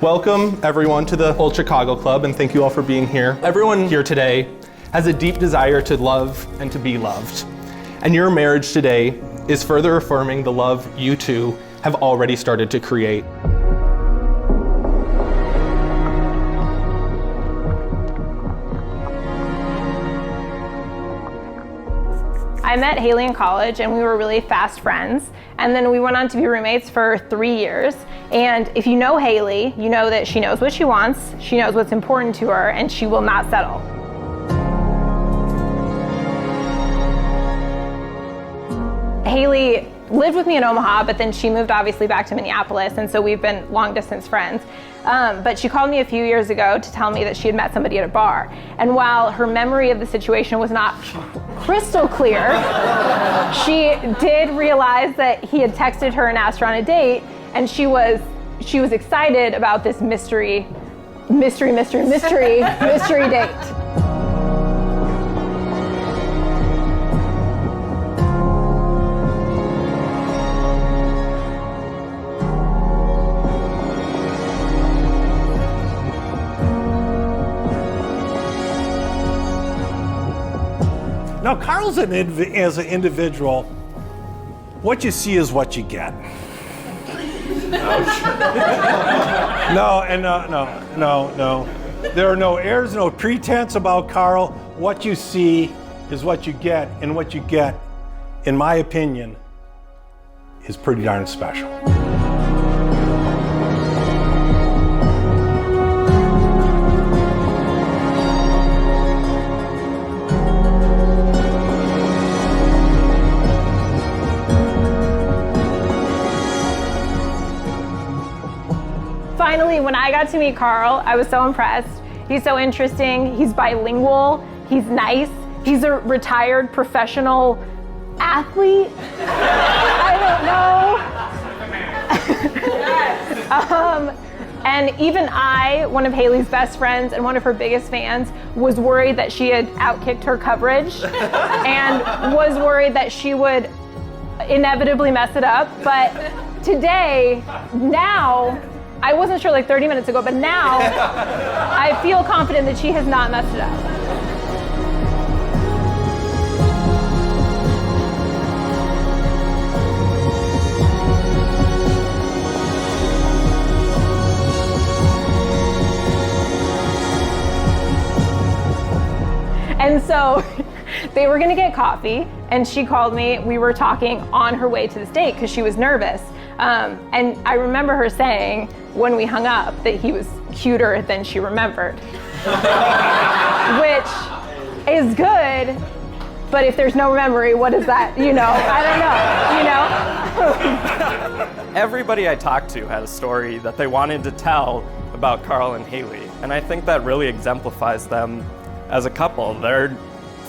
Welcome everyone to the Old Chicago Club, and thank you all for being here. Everyone here today has a deep desire to love and to be loved. And your marriage today is further affirming the love you two have already started to create. I met Hailey in college and we were really fast friends, and then we went on to be roommates for 3 years. And if you know Hailey, you know that she knows what she wants, she knows what's important to her, and she will not settle. Hailey lived with me in Omaha, but then she moved obviously back to Minneapolis, and so we've been long distance friends. But she called me a few years ago to tell me that she had met somebody at a bar. And while her memory of the situation was not crystal clear, she did realize that he had texted her and asked her on a date, and she was excited about this mystery date. Now, Karl's as an individual, what you see is what you get. No. There are no airs, no pretense about Karl. What you see is what you get, and what you get, in my opinion, is pretty darn special. Finally, when I got to meet Karl, I was so impressed. He's so interesting, he's bilingual, he's nice, he's a retired professional athlete. I don't know. And even I, one of Hailey's best friends and one of her biggest fans, was worried that she had outkicked her coverage and was worried that she would inevitably mess it up. But today, now, I wasn't sure like 30 minutes ago, but now I feel confident that she has not messed it up. And so they were gonna get coffee, and she called me. We were talking on her way to this date because she was nervous. And I remember her saying when we hung up that he was cuter than she remembered, which is good, but if there's no memory, what is that? I don't know, Everybody I talked to had a story that they wanted to tell about Karl and Hailey, and I think that really exemplifies them as a couple. They're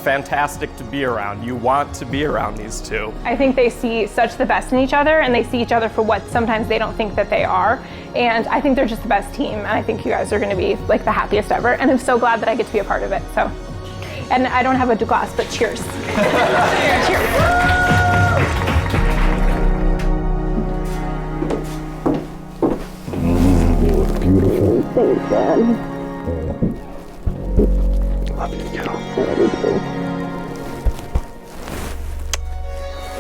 fantastic to be around. You want to be around these two. I think they see such the best in each other, and they see each other for what sometimes they don't think that they are. And I think they're just the best team, and I think you guys are gonna be like the happiest ever. And I'm so glad that I get to be a part of it, so. And I don't have a glass, but cheers. Cheers. You look beautiful. Thanks, Dad. Love you, kiddo. I love you too.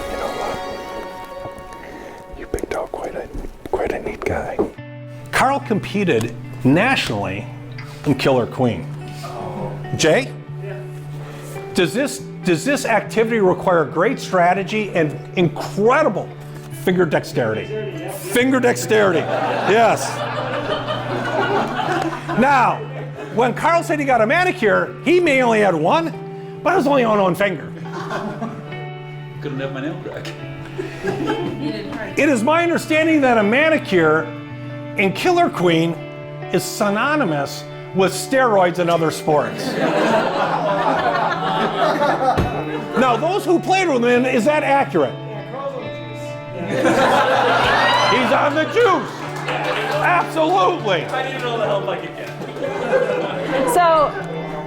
You know what? You picked out quite a neat guy. Karl competed nationally in Killer Queen. Jay? Does this activity require great strategy and incredible finger dexterity? Finger dexterity, yes. Now, when Karl said he got a manicure, he may only had one, but it was only on one finger. Couldn't have my nail crack. It is my understanding that a manicure in Killer Queen is synonymous with steroids and other sports. Now, those who played with him, is that accurate? He's on the juice. Absolutely. I need all the help I can get. So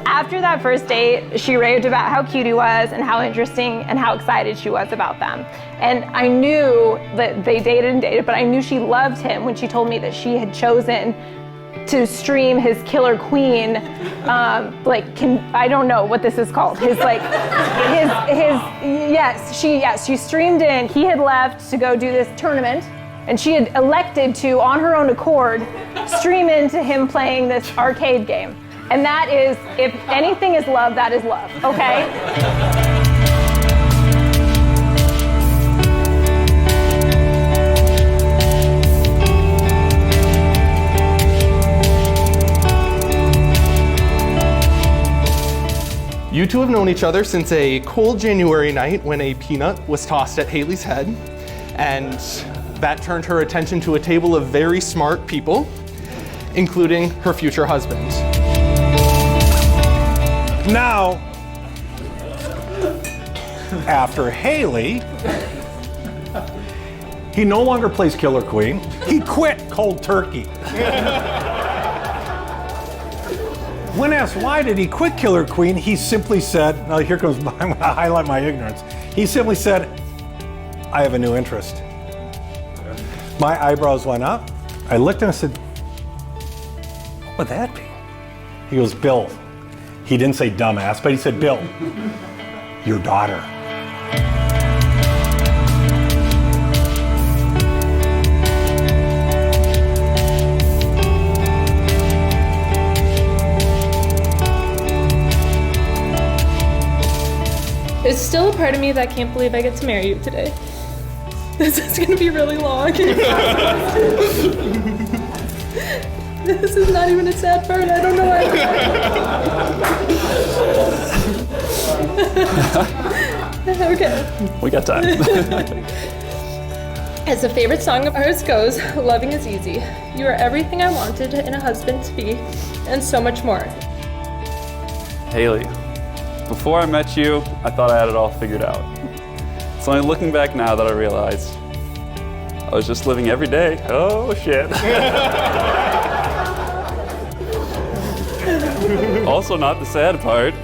after that first date, she raved about how cute he was and how interesting and how excited she was about them. And I knew that they dated, but I knew she loved him when she told me that she had chosen to stream his Killer Queen, I don't know what this is called. She streamed in. He had left to go do this tournament, and she had elected to, on her own accord, stream into him playing this arcade game. And that is, if anything is love, that is love, okay? You two have known each other since a cold January night when a peanut was tossed at Hailey's head, and that turned her attention to a table of very smart people, including her future husband. Now, after Hailey, he no longer plays Killer Queen. He quit cold turkey. When asked why did he quit Killer Queen, he simply said, now here comes, I'm going to highlight my ignorance. He simply said, I have a new interest. My eyebrows went up. I looked and I said, what would that be? He goes, Bill. He didn't say dumbass, but he said, Bill, your daughter. There's still a part of me that can't believe I get to marry you today. This is gonna be really long. This is not even a sad part. I don't know why. Okay. We got time. As the favorite song of ours goes, loving is easy. You are everything I wanted in a husband to be, and so much more. Hailey, before I met you, I thought I had it all figured out. It's only looking back now that I realized I was just living every day. Oh, shit. Also, not the sad part.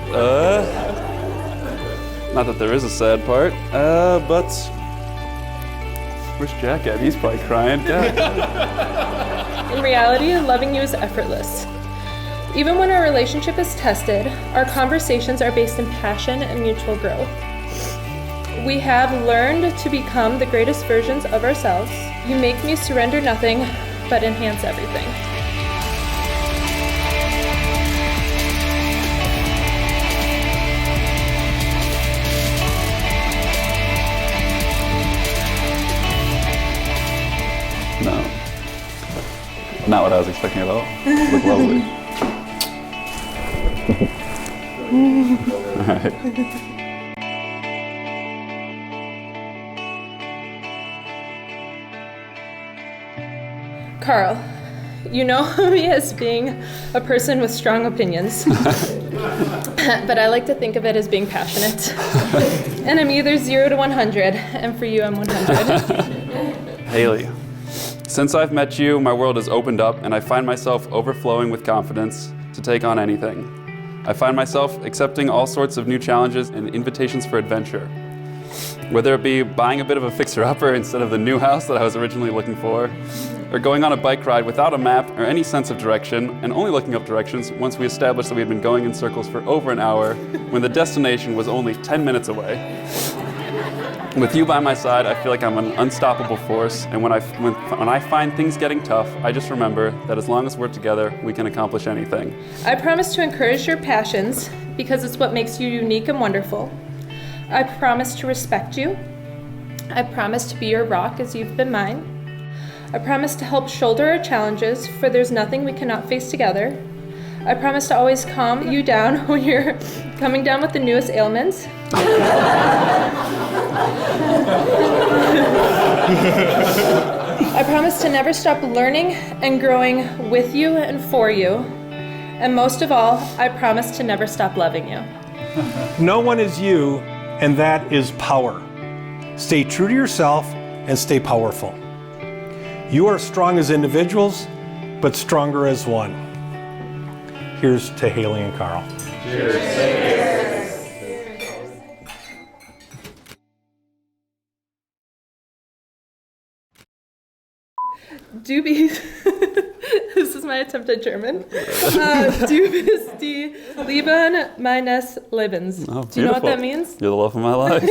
Not that there is a sad part, but where's Jack at? He's probably crying. God. In reality, loving you is effortless. Even when our relationship is tested, our conversations are based in passion and mutual growth. We have learned to become the greatest versions of ourselves. You make me surrender nothing, but enhance everything. No. Not what I was expecting at all. You look lovely. All right. Karl, you know me as being a person with strong opinions, but I like to think of it as being passionate. And I'm either 0 to 100, and for you, I'm 100. Hailey, since I've met you, my world has opened up and I find myself overflowing with confidence to take on anything. I find myself accepting all sorts of new challenges and invitations for adventure. Whether it be buying a bit of a fixer-upper instead of the new house that I was originally looking for, or going on a bike ride without a map or any sense of direction, and only looking up directions once we established that we had been going in circles for over an hour when the destination was only 10 minutes away. With you by my side, I feel like I'm an unstoppable force, and when I find things getting tough, I just remember that as long as we're together, we can accomplish anything. I promise to encourage your passions because it's what makes you unique and wonderful. I promise to respect you. I promise to be your rock as you've been mine. I promise to help shoulder our challenges, for there's nothing we cannot face together. I promise to always calm you down when you're coming down with the newest ailments. I promise to never stop learning and growing with you and for you. And most of all, I promise to never stop loving you. No one is you, and that is power. Stay true to yourself and stay powerful. You are strong as individuals, but stronger as one. Here's to Hailey and Karl. Cheers. Doobies. This is my my attempt at German. Du bist die Liebe meines Lebens. Oh, Do you know what beautiful. that means? You're the love of my life.